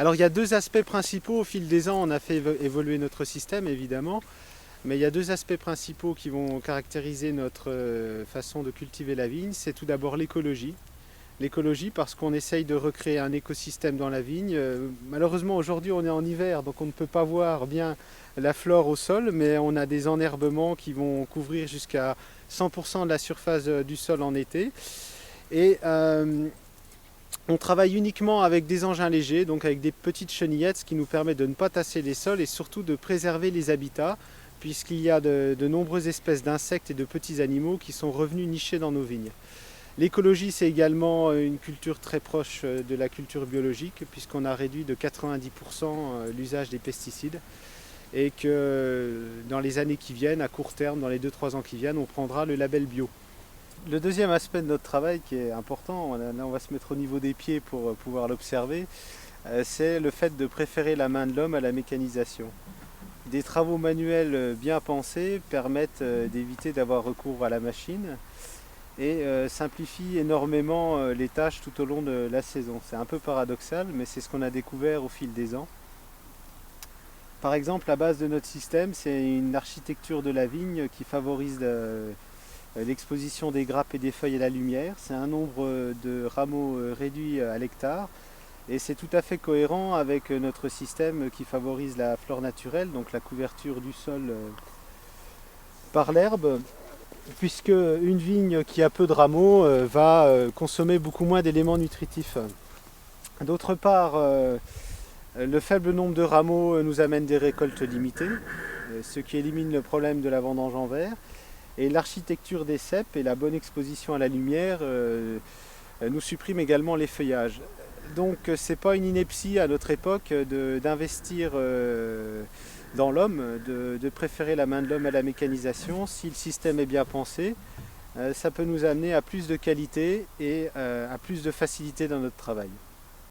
Alors il y a deux aspects principaux. Au fil des ans, on a fait évoluer notre système évidemment, mais il y a deux aspects principaux qui vont caractériser notre façon de cultiver la vigne. C'est tout d'abord l'écologie. L'écologie parce qu'on essaye de recréer un écosystème dans la vigne. Malheureusement aujourd'hui on est en hiver donc on ne peut pas voir bien la flore au sol, mais on a des enherbements qui vont couvrir jusqu'à 100% de la surface du sol en été. Et on travaille uniquement avec des engins légers, donc avec des petites chenillettes, ce qui nous permet de ne pas tasser les sols et surtout de préserver les habitats, puisqu'il y a de nombreuses espèces d'insectes et de petits animaux qui sont revenus nicher dans nos vignes. L'écologie, c'est également une culture très proche de la culture biologique, puisqu'on a réduit de 90% l'usage des pesticides, et que dans les années qui viennent, à court terme, dans les 2-3 ans qui viennent, on prendra le label bio. Le deuxième aspect de notre travail qui est important, là on va se mettre au niveau des pieds pour pouvoir l'observer, c'est le fait de préférer la main de l'homme à la mécanisation. Des travaux manuels bien pensés permettent d'éviter d'avoir recours à la machine et simplifient énormément les tâches tout au long de la saison. C'est un peu paradoxal, mais c'est ce qu'on a découvert au fil des ans. Par exemple, la base de notre système, c'est une architecture de la vigne qui favorise l'exposition des grappes et des feuilles à la lumière. C'est un nombre de rameaux réduit à l'hectare et c'est tout à fait cohérent avec notre système qui favorise la flore naturelle, donc la couverture du sol par l'herbe, puisque une vigne qui a peu de rameaux va consommer beaucoup moins d'éléments nutritifs. D'autre part, le faible nombre de rameaux nous amène des récoltes limitées, ce qui élimine le problème de la vendange en verre. Et l'architecture des ceps et la bonne exposition à la lumière nous suppriment également les feuillages. Donc c'est pas une ineptie à notre époque d'investir dans l'homme, de préférer la main de l'homme à la mécanisation. Si le système est bien pensé, ça peut nous amener à plus de qualité et à plus de facilité dans notre travail.